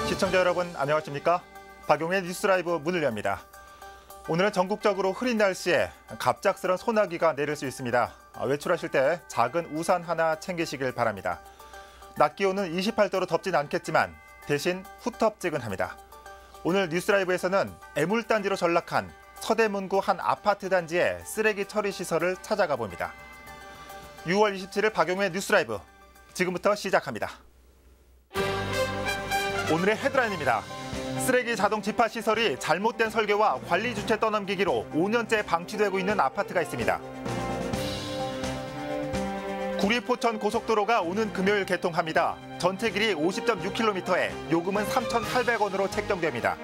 시청자 여러분 안녕하십니까? 박용의 뉴스라이브 문을 엽니다. 오늘은 전국적으로 흐린 날씨에 갑작스런 소나기가 내릴 수 있습니다. 외출하실 때 작은 우산 하나 챙기시길 바랍니다. 낮 기온은 28도로 덥진 않겠지만 대신 후텁지근합니다. 오늘 뉴스라이브에서는 애물단지로 전락한 서대문구 한 아파트 단지의 쓰레기 처리 시설을 찾아가 봅니다. 6월 27일 박용의 뉴스라이브 지금부터 시작합니다. 오늘의 헤드라인입니다. 쓰레기 자동 집화 시설이 잘못된 설계와 관리 주체 떠넘기기로 5년째 방치되고 있는 아파트가 있습니다. 구리 포천 고속도로가 오는 금요일 개통합니다. 전체 길이 50.6km에 요금은 3,800원으로 책정됩니다.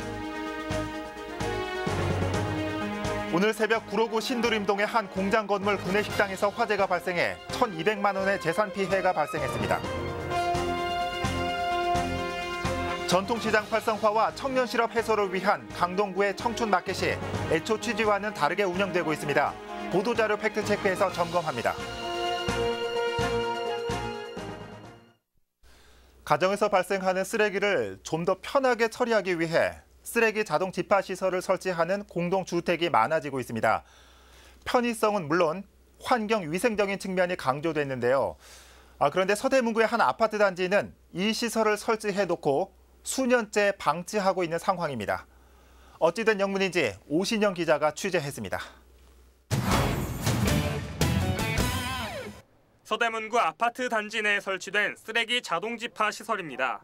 오늘 새벽 구로구 신도림동의 한 공장 건물 구내식당에서 화재가 발생해 1,200만 원의 재산 피해가 발생했습니다. 전통시장 활성화와 청년 실업 해소를 위한 강동구의 청춘 마켓이 애초 취지와는 다르게 운영되고 있습니다. 보도자료 팩트체크해서 점검합니다. 가정에서 발생하는 쓰레기를 좀 더 편하게 처리하기 위해 쓰레기 자동 집화 시설을 설치하는 공동주택이 많아지고 있습니다. 편의성은 물론 환경 위생적인 측면이 강조됐는데요. 그런데 서대문구의 한 아파트 단지는 이 시설을 설치해놓고 수년째 방치하고 있는 상황입니다. 어찌된 영문인지 오신영 기자가 취재했습니다. 서대문구 아파트 단지 내에 설치된 쓰레기 자동 집화 시설입니다.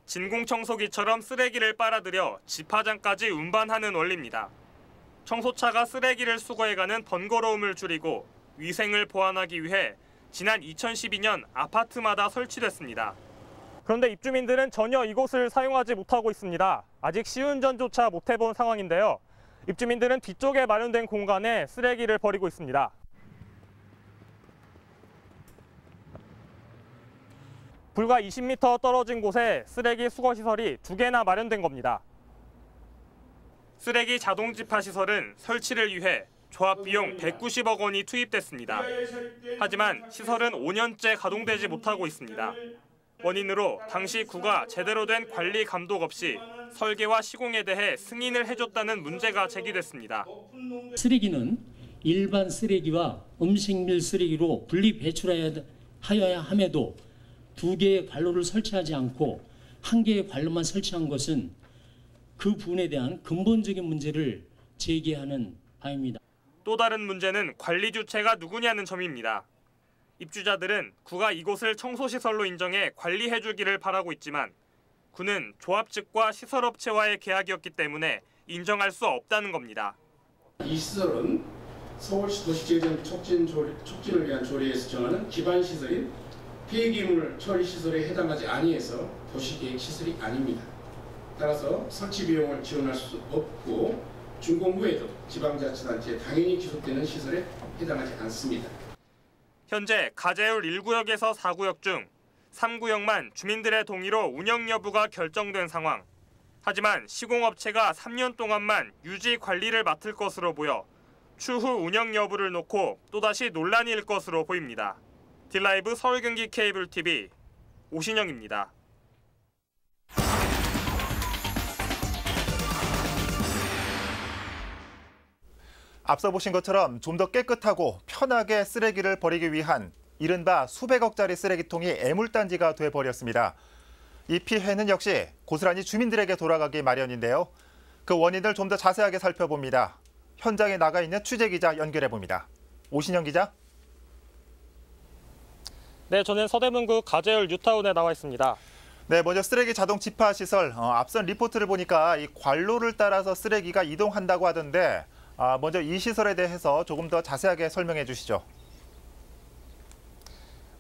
진공청소기처럼 쓰레기를 빨아들여 집화장까지 운반하는 원리입니다. 청소차가 쓰레기를 수거해가는 번거로움을 줄이고 위생을 보완하기 위해 지난 2012년 아파트마다 설치됐습니다. 그런데 입주민들은 전혀 이곳을 사용하지 못하고 있습니다. 아직 시운전조차 못 해본 상황인데요. 입주민들은 뒤쪽에 마련된 공간에 쓰레기를 버리고 있습니다. 불과 20m 떨어진 곳에 쓰레기 수거시설이 2개나 마련된 겁니다. 쓰레기 자동 집화 시설은 설치를 위해 조합 비용 190억 원이 투입됐습니다. 하지만 시설은 5년째 가동되지 못하고 있습니다. 원인으로 당시 구가 제대로 된 관리 감독 없이 설계와 시공에 대해 승인을 해줬다는 문제가 제기됐습니다. 쓰레기는 일반 쓰레기와 음식물 쓰레기로 분리 배출하여야 함에도 2개의 관로를 설치하지 않고 1개의 관로만 설치한 것은 그 부분에 대한 근본적인 문제를 제기하는 바입니다. 또 다른 문제는 관리 주체가 누구냐는 점입니다. 입주자들은 구가 이곳을 청소시설로 인정해 관리해주기를 바라고 있지만 구는 조합 측과 시설업체와의 계약이었기 때문에 인정할 수 없다는 겁니다. 이 시설은 서울시 도시재정 촉진을 위한 조례에서 정하는 기반 시설인 폐기물 처리 시설에 해당하지 아니해서 도시계획 시설이 아닙니다. 따라서 설치 비용을 지원할 수 없고 준공 후에도 지방자치단체에 당연히 기속되는 시설에 해당하지 않습니다. 현재 가재울 1구역에서 4구역 중 3구역만 주민들의 동의로 운영 여부가 결정된 상황. 하지만 시공업체가 3년 동안만 유지 관리를 맡을 것으로 보여 추후 운영 여부를 놓고 또다시 논란이 일 것으로 보입니다. 딜라이브 서울 경기 케이블 TV 오신영입니다. 앞서 보신 것처럼 좀 더 깨끗하고 편하게 쓰레기를 버리기 위한 이른바 수백억짜리 쓰레기통이 애물단지가 돼버렸습니다. 이 피해는 역시 고스란히 주민들에게 돌아가기 마련인데요. 그 원인을 좀 더 자세하게 살펴봅니다. 현장에 나가 있는 취재기자 연결해봅니다. 오신영 기자. 네, 저는 서대문구 가재울 뉴타운에 나와 있습니다. 네, 먼저 쓰레기 자동 집화 시설. 앞선 리포트를 보니까 이 관로를 따라서 쓰레기가 이동한다고 하던데 먼저 이 시설에 대해서 조금 더 자세하게 설명해 주시죠.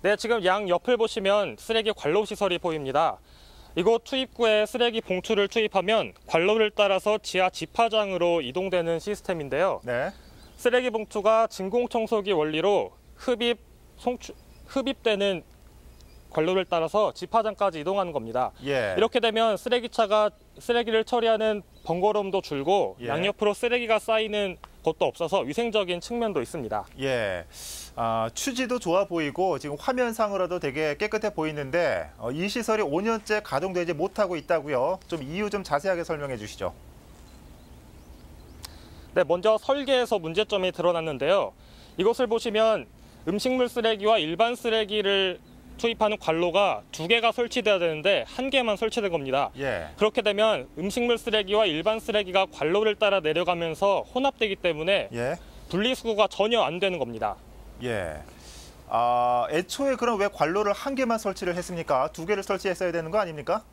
네, 지금 양 옆을 보시면 쓰레기 관로 시설이 보입니다. 이곳 투입구에 쓰레기 봉투를 투입하면 관로를 따라서 지하 집화장으로 이동되는 시스템인데요. 네. 쓰레기 봉투가 진공청소기 원리로 흡입되는 관로를 따라서 집화장까지 이동하는 겁니다. 예. 이렇게 되면 쓰레기차가 쓰레기를 처리하는 번거로움도 줄고 양옆으로 쓰레기가 쌓이는 것도 없어서 위생적인 측면도 있습니다. 예, 취지도 좋아 보이고 지금 화면상으로도 되게 깨끗해 보이는데 이 시설이 5년째 가동되지 못하고 있다고요. 좀 이유 좀 자세하게 설명해 주시죠. 네, 먼저 설계에서 문제점이 드러났는데요. 이것을 보시면 음식물 쓰레기와 일반 쓰레기를 투입하는 관로가 2개가 설치돼야 되는데 1개만 설치된 겁니다. 예. 그렇게 되면 음식물 쓰레기와 일반 쓰레기가 관로를 따라 내려가면서 혼합되기 때문에 예. 분리수거가 전혀 안 되는 겁니다. 예. 애초에 그럼 왜 관로를 1개만 설치를 했습니까? 2개를 설치했어야 되는 거 아닙니까?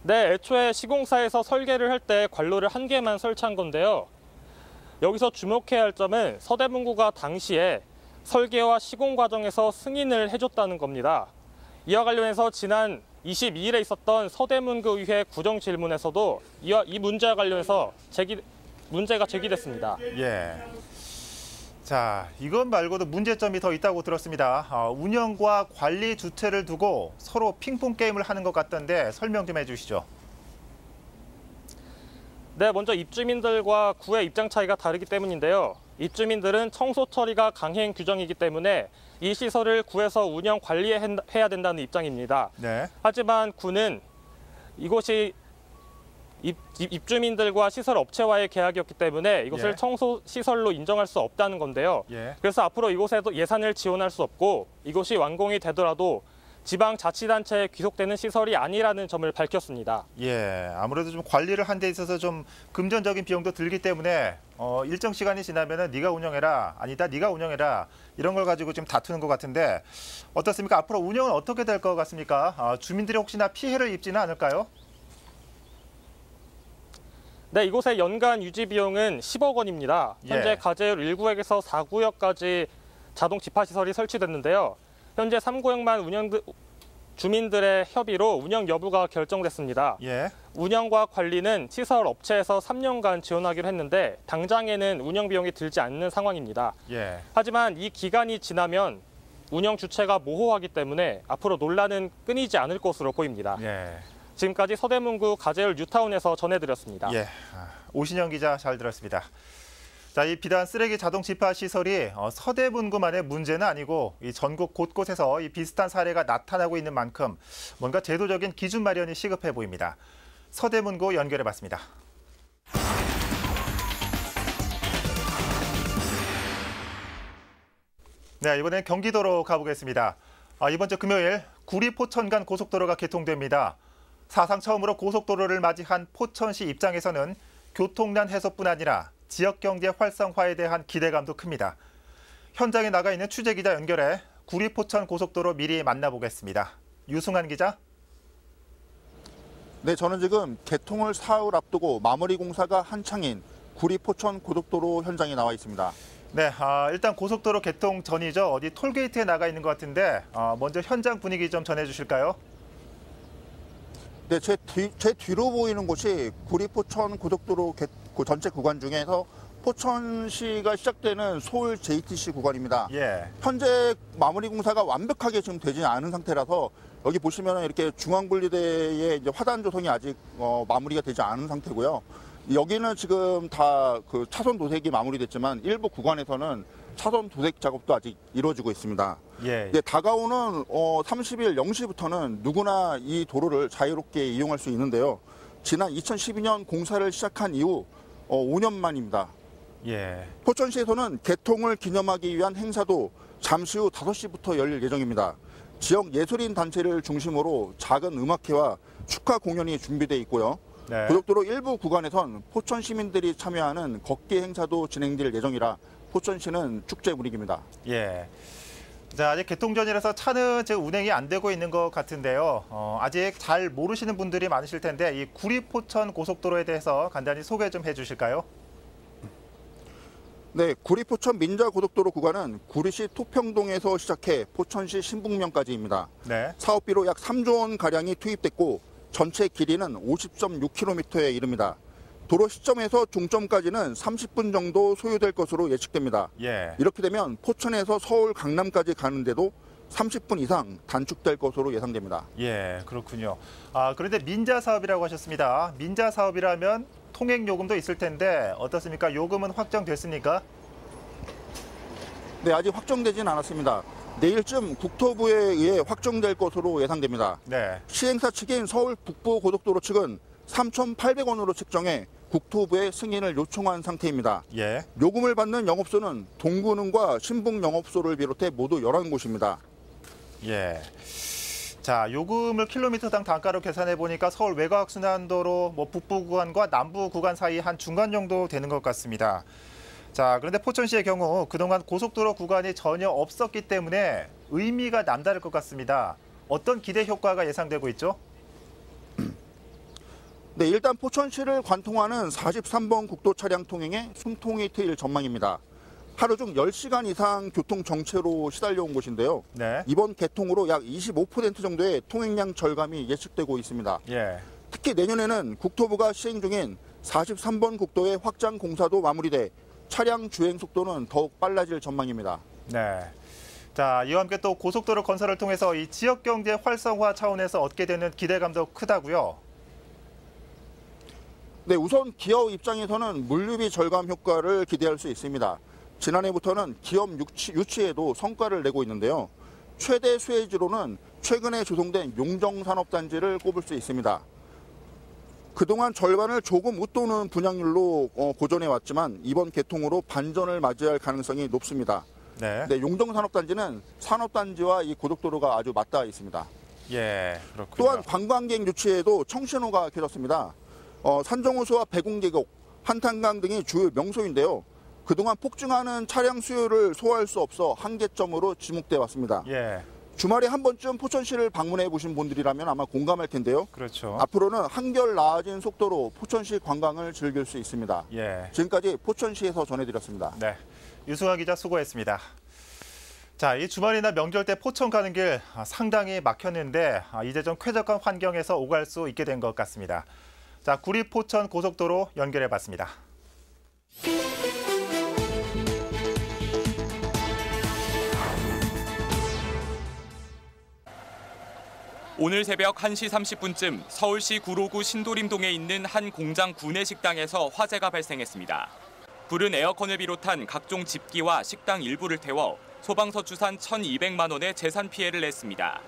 네, 애초에 시공사에서 설계를 할 때 관로를 1개만 설치한 건데요. 여기서 주목해야 할 점은 서대문구가 당시에 설계와 시공 과정에서 승인을 해줬다는 겁니다. 이와 관련해서 지난 22일에 있었던 서대문구 의회 구정 질문에서도 이 문제와 관련해서 문제가 제기됐습니다. 예. 자, 이것 말고도 문제점이 더 있다고 들었습니다. 운영과 관리 주체를 두고 서로 핑퐁 게임을 하는 것 같던데 설명 좀 해주시죠. 네, 먼저 입주민들과 구의 입장 차이가 다르기 때문인데요. 입주민들은 청소 처리가 강행 규정이기 때문에 이 시설을 구에서 운영 관리해야 된다는 입장입니다. 네. 하지만 구는 이곳이 입주민들과 시설 업체와의 계약이었기 때문에 이것을 예. 청소 시설로 인정할 수 없다는 건데요. 예. 그래서 앞으로 이곳에도 예산을 지원할 수 없고 이곳이 완공이 되더라도 지방자치단체에 귀속되는 시설이 아니라는 점을 밝혔습니다. 예, 아무래도 좀 관리를 한 데 있어서 좀 금전적인 비용도 들기 때문에 일정 시간이 지나면은 네가 운영해라, 아니다 네가 운영해라 이런 걸 가지고 좀 다투는 것 같은데 어떻습니까? 앞으로 운영은 어떻게 될 것 같습니까? 주민들이 혹시나 피해를 입지는 않을까요? 네, 이곳의 연간 유지 비용은 10억 원입니다. 현재 예. 가제율 1구역에서 4구역까지 자동 집합시설이 설치됐는데요. 현재 3구역만 주민들의 협의로 운영 여부가 결정됐습니다. 예. 운영과 관리는 시설 업체에서 3년간 지원하기로 했는데 당장에는 운영 비용이 들지 않는 상황입니다. 예. 하지만 이 기간이 지나면 운영 주체가 모호하기 때문에 앞으로 논란은 끊이지 않을 것으로 보입니다. 예. 지금까지 서대문구 가제율 뉴타운에서 전해드렸습니다. 예. 오신영 기자 잘 들었습니다. 자, 이 비단 쓰레기 자동 집화 시설이 서대문구만의 문제는 아니고 이 전국 곳곳에서 이 비슷한 사례가 나타나고 있는 만큼 뭔가 제도적인 기준 마련이 시급해 보입니다. 서대문구 연결해봤습니다. 네, 이번엔 경기도로 가보겠습니다. 이번 주 금요일 구리 포천 간 고속도로가 개통됩니다. 사상 처음으로 고속도로를 맞이한 포천시 입장에서는 교통난 해소뿐 아니라 지역 경제 활성화에 대한 기대감도 큽니다. 현장에 나가 있는 취재기자 연결해 구리 포천 고속도로 미리 만나보겠습니다. 유승환 기자. 네, 저는 지금 개통을 사흘 앞두고 마무리 공사가 한창인 구리 포천 고속도로 현장에 나와 있습니다. 네, 일단 고속도로 개통 전이죠. 어디 톨게이트에 나가 있는 것 같은데 먼저 현장 분위기 좀 전해주실까요? 네, 제 뒤로 보이는 곳이 구리 포천 고속도로 전체 구간 중에서 포천시가 시작되는 서울 JTC 구간입니다. 예. 현재 마무리 공사가 완벽하게 지금 되지 않은 상태라서 여기 보시면 이렇게 중앙분리대의 이제 화단 조성이 아직 마무리가 되지 않은 상태고요. 여기는 지금 다 그 차선 도색이 마무리됐지만 일부 구간에서는 차선 도색 작업도 아직 이루어지고 있습니다. 예. 네, 다가오는 30일 0시부터는 누구나 이 도로를 자유롭게 이용할 수 있는데요. 지난 2012년 공사를 시작한 이후 5년 만입니다. 예. 포천시에서는 개통을 기념하기 위한 행사도 잠시 후 5시부터 열릴 예정입니다. 지역 예술인 단체를 중심으로 작은 음악회와 축하 공연이 준비되어 있고요. 네. 고속도로 일부 구간에선 포천 시민들이 참여하는 걷기 행사도 진행될 예정이라 포천시는 축제 분위기입니다. 예. 자, 아직 개통 전이라서 차는 지금 운행이 안 되고 있는 것 같은데요. 아직 잘 모르시는 분들이 많으실 텐데 이 구리 포천 고속도로에 대해서 간단히 소개 좀 해주실까요? 네, 구리 포천 민자 고속도로 구간은 구리시 토평동에서 시작해 포천시 신북면까지입니다. 네. 사업비로 약 3조 원 가량이 투입됐고 전체 길이는 50.6km에 이릅니다. 도로 시점에서 종점까지는 30분 정도 소요될 것으로 예측됩니다. 예. 이렇게 되면 포천에서 서울 강남까지 가는데도 30분 이상 단축될 것으로 예상됩니다. 예, 그렇군요. 그런데 민자 사업이라고 하셨습니다. 민자 사업이라면 통행 요금도 있을 텐데 어떻습니까? 요금은 확정됐습니까? 네, 아직 확정되진 않았습니다. 내일쯤 국토부에 의해 확정될 것으로 예상됩니다. 네. 시행사 측인 서울 북부고속도로 측은 3,800원으로 책정해 국토부에 승인을 요청한 상태입니다. 예. 요금을 받는 영업소는 동구능과 신북 영업소를 비롯해 모두 11곳입니다. 예. 자, 요금을 킬로미터당 단가로 계산해 보니까 서울 외곽순환도로 북부 구간과 남부 구간 사이 한 중간 정도 되는 것 같습니다. 자, 그런데 포천시의 경우 그동안 고속도로 구간이 전혀 없었기 때문에 의미가 남다를 것 같습니다. 어떤 기대 효과가 예상되고 있죠? 네, 일단 포천시를 관통하는 43번 국도 차량 통행에 숨통이 트일 전망입니다. 하루 중 10시간 이상 교통 정체로 시달려온 곳인데요. 네. 이번 개통으로 약 25% 정도의 통행량 절감이 예측되고 있습니다. 예. 특히 내년에는 국토부가 시행 중인 43번 국도의 확장 공사도 마무리돼 차량 주행 속도는 더욱 빨라질 전망입니다. 네. 자, 이와 함께 또 고속도로 건설을 통해서 이 지역 경제 활성화 차원에서 얻게 되는 기대감도 크다고요. 네, 우선 기업 입장에서는 물류비 절감 효과를 기대할 수 있습니다. 지난해부터는 기업 유치에도 성과를 내고 있는데요. 최대 수혜지로는 최근에 조성된 용정산업단지를 꼽을 수 있습니다. 그동안 절반을 조금 웃도는 분양률로 고전해왔지만 이번 개통으로 반전을 맞이할 가능성이 높습니다. 네. 네, 용정산업단지는 산업단지와 이 고속도로가 아주 맞닿아 있습니다. 예, 그렇군요. 또한 관광객 유치에도 청신호가 켜졌습니다. 산정호수와 백운계곡, 한탄강 등이 주요 명소인데요. 그동안 폭증하는 차량 수요를 소화할 수 없어 한계점으로 지목돼 왔습니다. 예. 주말에 한 번쯤 포천시를 방문해 보신 분들이라면 아마 공감할 텐데요. 그렇죠. 앞으로는 한결 나아진 속도로 포천시 관광을 즐길 수 있습니다. 예. 지금까지 포천시에서 전해드렸습니다. 네. 유승환 기자 수고했습니다. 자, 이 주말이나 명절 때 포천 가는 길 상당히 막혔는데 이제 좀 쾌적한 환경에서 오갈 수 있게 된 것 같습니다. 자, 구리 포천 고속도로 연결해 봤습니다. 오늘 새벽 1시 30분쯤 서울시 구로구 신도림동에 있는 한 공장 구내식당에서 화재가 발생했습니다. 불은 에어컨을 비롯한 각종 집기와 식당 일부를 태워 소방서 추산 1,200만 원의 재산 피해를 냈습니다.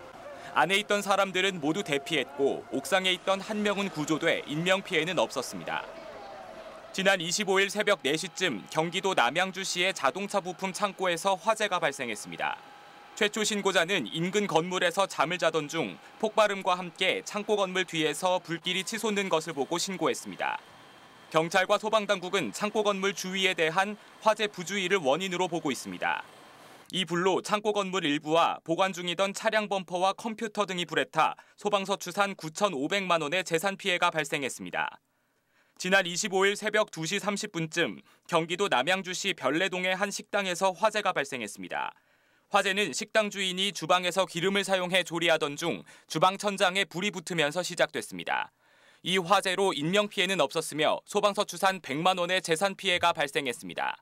안에 있던 사람들은 모두 대피했고 옥상에 있던 한 명은 구조돼 인명피해는 없었습니다. 지난 25일 새벽 4시쯤 경기도 남양주시의 자동차 부품 창고에서 화재가 발생했습니다. 최초 신고자는 인근 건물에서 잠을 자던 중 폭발음과 함께 창고 건물 뒤에서 불길이 치솟는 것을 보고 신고했습니다. 경찰과 소방당국은 창고 건물 주위에 대한 화재 부주의를 원인으로 보고 있습니다. 이 불로 창고 건물 일부와 보관 중이던 차량 범퍼와 컴퓨터 등이 불에 타 소방서 추산 9,500만 원의 재산 피해가 발생했습니다. 지난 25일 새벽 2시 30분쯤 경기도 남양주시 별내동의 한 식당에서 화재가 발생했습니다. 화재는 식당 주인이 주방에서 기름을 사용해 조리하던 중 주방 천장에 불이 붙으면서 시작됐습니다. 이 화재로 인명피해는 없었으며 소방서 추산 100만 원의 재산 피해가 발생했습니다.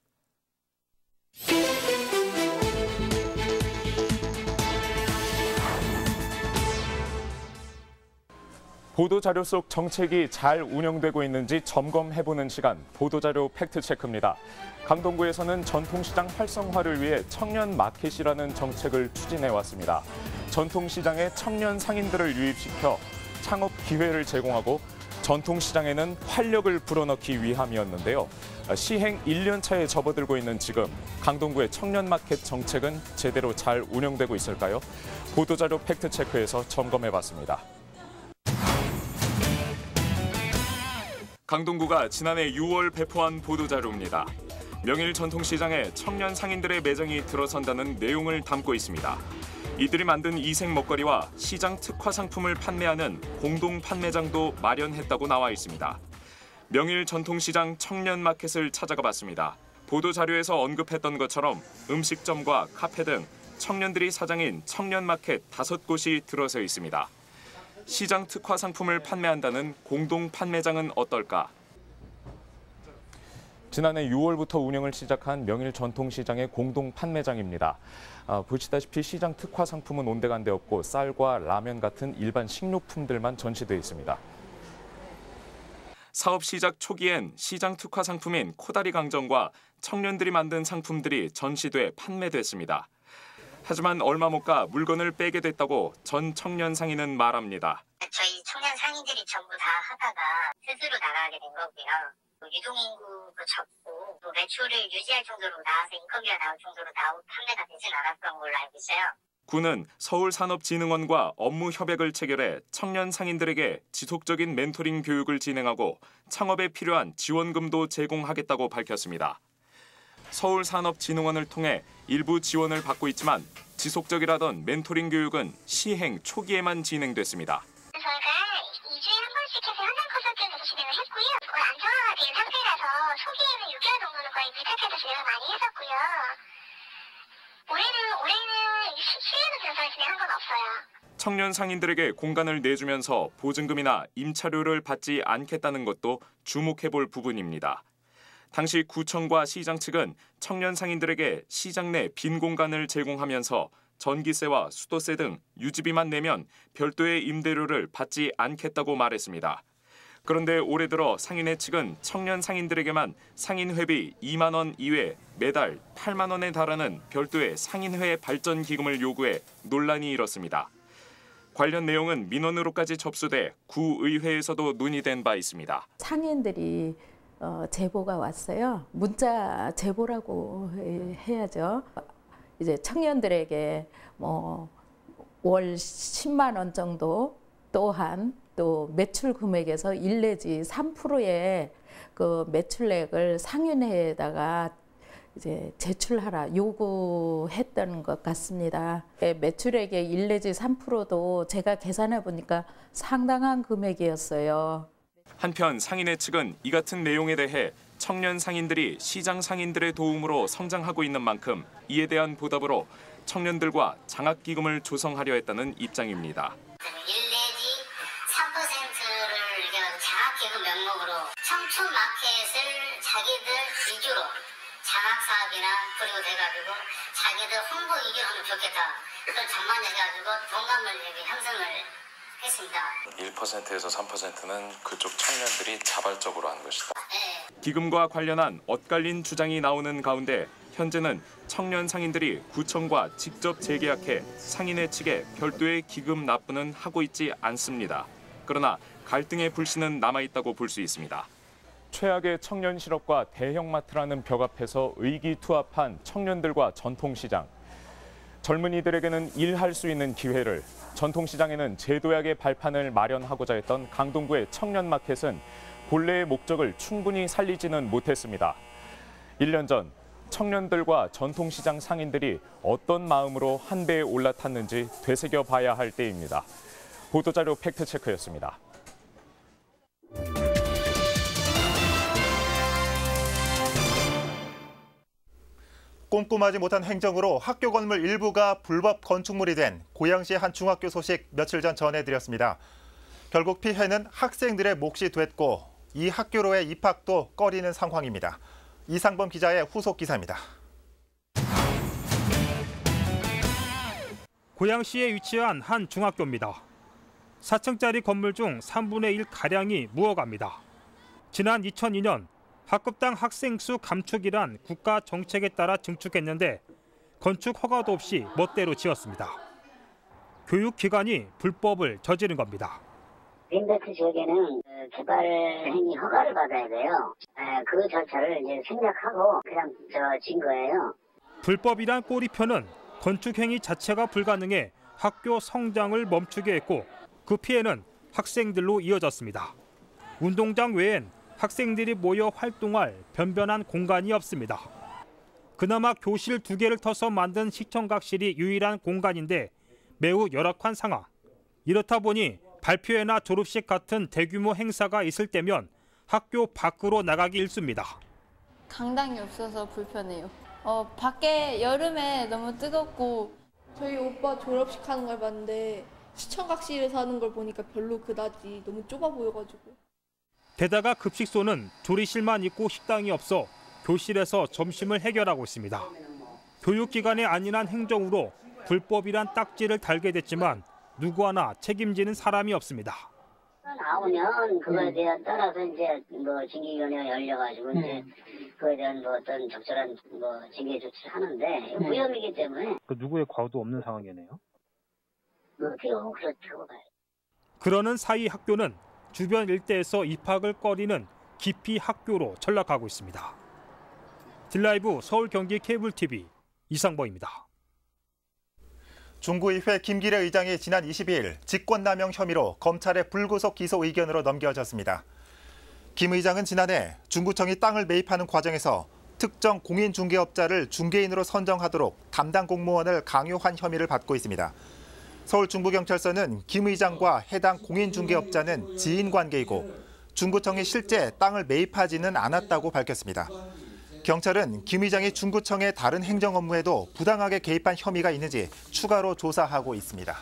보도자료 속 정책이 잘 운영되고 있는지 점검해보는 시간, 보도자료 팩트체크입니다. 강동구에서는 전통시장 활성화를 위해 청년 마켓이라는 정책을 추진해왔습니다. 전통시장에 청년 상인들을 유입시켜 창업 기회를 제공하고 전통시장에는 활력을 불어넣기 위함이었는데요. 시행 1년 차에 접어들고 있는 지금 강동구의 청년 마켓 정책은 제대로 잘 운영되고 있을까요? 보도자료 팩트체크에서 점검해봤습니다. 강동구가 지난해 6월 배포한 보도자료입니다. 명일 전통시장에 청년 상인들의 매장이 들어선다는 내용을 담고 있습니다. 이들이 만든 이색 먹거리와 시장 특화 상품을 판매하는 공동 판매장도 마련했다고 나와 있습니다. 명일 전통시장 청년 마켓을 찾아가 봤습니다. 보도자료에서 언급했던 것처럼 음식점과 카페 등 청년들이 사장인 청년 마켓 5곳이 들어서 있습니다. 시장 특화 상품을 판매한다는 공동 판매장은 어떨까? 지난해 6월부터 운영을 시작한 명일 전통시장의 공동 판매장입니다. 보시다시피 시장 특화 상품은 온데간데 없고 쌀과 라면 같은 일반 식료품들만 전시돼 있습니다. 사업 시작 초기엔 시장 특화 상품인 코다리 강정과 청년들이 만든 상품들이 전시돼 판매됐습니다. 하지만 얼마 못 가 물건을 빼게 됐다고 전 청년 상인은 말합니다. 저희 청년 상인들이 전부 다 하다가 스스로 나가게 된 거고요. 유동인구도 적고 또 매출을 유지할 정도로 나와서 인건비가 나올 정도로 판매가 되진 않았던 걸로 알고 있어요. 군은 서울산업진흥원과 업무 협약을 체결해 청년 상인들에게 지속적인 멘토링 교육을 진행하고 창업에 필요한 지원금도 제공하겠다고 밝혔습니다. 서울산업진흥원을 통해 일부 지원을 받고 있지만 지속적이라던 멘토링 교육은 시행 초기에만 진행됐습니다. 저희가 2주에 한 번씩 해서 현장 컨설팅에서 진행을 했고요. 안정화가 된 상태라서 초기에는 6개월 정도는 거의 밀착해서 진행을 많이 했었고요. 올해는 실내로 들어서 진행한 건 없어요. 청년 상인들에게 공간을 내주면서 보증금이나 임차료를 받지 않겠다는 것도 주목해볼 부분입니다. 당시 구청과 시장 측은 청년 상인들에게 시장 내 빈 공간을 제공하면서 전기세와 수도세 등 유지비만 내면 별도의 임대료를 받지 않겠다고 말했습니다. 그런데 올해 들어 상인회 측은 청년 상인들에게만 상인회비 2만 원 이외 매달 8만 원에 달하는 별도의 상인회 발전 기금을 요구해 논란이 일었습니다. 관련 내용은 민원으로까지 접수돼 구의회에서도 논의된 바 있습니다. 상인들이 제보가 왔어요. 문자 제보라고 해야죠. 이제 청년들에게 월 10만 원 정도 또한 또 매출 금액에서 1 내지 3%의 그 매출액을 상인회에다가 이제 제출하라 요구했던 것 같습니다. 매출액의 1 내지 3%도 제가 계산해 보니까 상당한 금액이었어요. 한편 상인회 측은 이 같은 내용에 대해 청년 상인들이 시장 상인들의 도움으로 성장하고 있는 만큼 이에 대한 보답으로 청년들과 장학기금을 조성하려 했다는 입장입니다. 1 내지 3%를 장학기금 명목으로 청춘 마켓을 자기들 위주로 장학사업이나 그리고 돼가지고 자기들 홍보 위주로 하면 좋겠다. 그걸 전망해가지고 동감을 형성을 했습니다. 1%에서 3%는 그쪽 청년들이 자발적으로 하는 것이다. 네. 기금과 관련한 엇갈린 주장이 나오는 가운데 현재는 청년 상인들이 구청과 직접 재계약해 상인회 측에 별도의 기금 납부는 하고 있지 않습니다. 그러나 갈등의 불씨는 남아있다고 볼 수 있습니다. 최악의 청년 실업과 대형마트라는 벽 앞에서 의기투합한 청년들과 전통시장. 젊은이들에게는 일할 수 있는 기회를, 전통시장에는 제도약의 발판을 마련하고자 했던 강동구의 청년마켓은 본래의 목적을 충분히 살리지는 못했습니다. 1년 전 청년들과 전통시장 상인들이 어떤 마음으로 한 배에 올라탔는지 되새겨봐야 할 때입니다. 보도자료 팩트체크였습니다. 꼼꼼하지 못한 행정으로 학교 건물 일부가 불법 건축물이 된 고양시의 한 중학교 소식 며칠 전 전해드렸습니다. 결국 피해는 학생들의 몫이 됐고 이 학교로의 입학도 꺼리는 상황입니다. 이상범 기자의 후속 기사입니다. 고양시에 위치한 한 중학교입니다. 4층짜리 건물 중 3분의 1가량이 무허가입니다. 지난 2002년 학급당 학생 수 감축이란 국가 정책에 따라 증축했는데 건축 허가도 없이 멋대로 지었습니다. 교육기관이 불법을 저지른 겁니다. 빈베트 지역에는 개발 행위 허가를 받아야 돼요. 그 절차를 이제 생략하고 그냥 진 거예요. 불법이란 꼬리표는 건축 행위 자체가 불가능해 학교 성장을 멈추게 했고 그 피해는 학생들로 이어졌습니다. 운동장 외엔 학생들이 모여 활동할 변변한 공간이 없습니다. 그나마 교실 2개를 터서 만든 시청각실이 유일한 공간인데 매우 열악한 상황. 이렇다 보니 발표회나 졸업식 같은 대규모 행사가 있을 때면 학교 밖으로 나가기 일쑤입니다. 강당이 없어서 불편해요. 밖에 여름에 너무 뜨겁고 저희 오빠 졸업식 하는 걸 봤는데 시청각실에서 하는 걸 보니까 별로 그다지 너무 좁아 보여가지고. 게다가 급식소는 조리실만 있고 식당이 없어 교실에서 점심을 해결하고 있습니다. 교육기관의 안일한 행정으로 불법이란 딱지를 달게 됐지만 누구 하나 책임지는 사람이 없습니다. 나오면 그거에 대한 따라서 이제 뭐 징계위원회가 열려가지고 이제 그거에 대한 뭐 어떤 적절한 뭐 징계 조치를 하는데 무혐의이기 때문에 그 누구의 과도 없는 상황이네요. 어떻게 보면 그렇다고 봐요. 그러는 사이 학교는 주변 일대에서 입학을 꺼리는 기피 학교로 전락하고 있습니다. 딜라이브 서울 경기 케이블 TV 이상범입니다. 중구의회 김기래 의장이 지난 22일 직권남용 혐의로 검찰의 불구속 기소 의견으로 넘겨졌습니다. 김 의장은 지난해 중구청이 땅을 매입하는 과정에서 특정 공인중개업자를 중개인으로 선정하도록 담당 공무원을 강요한 혐의를 받고 있습니다. 서울 중부경찰서는 김 의장과 해당 공인중개업자는 지인관계이고 중구청이 실제 땅을 매입하지는 않았다고 밝혔습니다. 경찰은 김 의장이 중구청의 다른 행정 업무에도 부당하게 개입한 혐의가 있는지 추가로 조사하고 있습니다.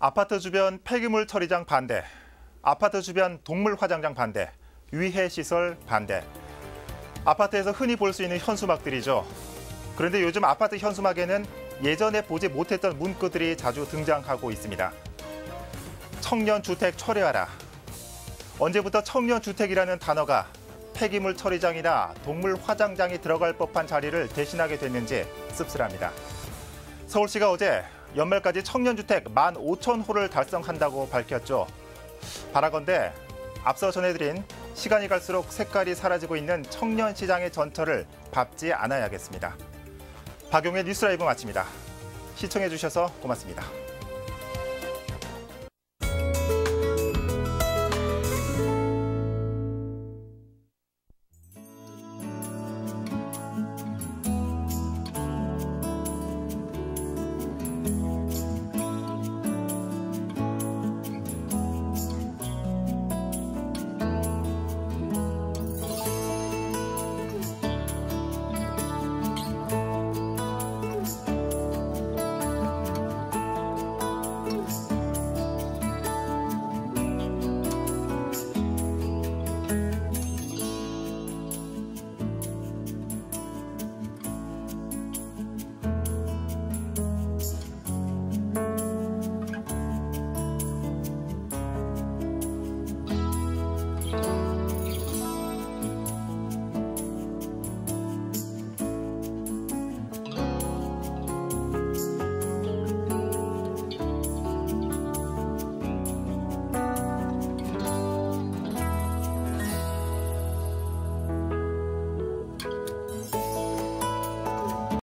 아파트 주변 폐기물 처리장 반대, 아파트 주변 동물 화장장 반대, 위해 시설 반대. 아파트에서 흔히 볼 수 있는 현수막들이죠. 그런데 요즘 아파트 현수막에는 예전에 보지 못했던 문구들이 자주 등장하고 있습니다. 청년주택 철회하라. 언제부터 청년주택이라는 단어가 폐기물 처리장이나 동물 화장장이 들어갈 법한 자리를 대신하게 됐는지 씁쓸합니다. 서울시가 어제 연말까지 청년주택 15,000호를 달성한다고 밝혔죠. 바라건대 앞서 전해드린 시간이 갈수록 색깔이 사라지고 있는 청년시장의 전철을 밟지 않아야겠습니다. 박용의 뉴스라이브 마칩니다. 시청해주셔서 고맙습니다.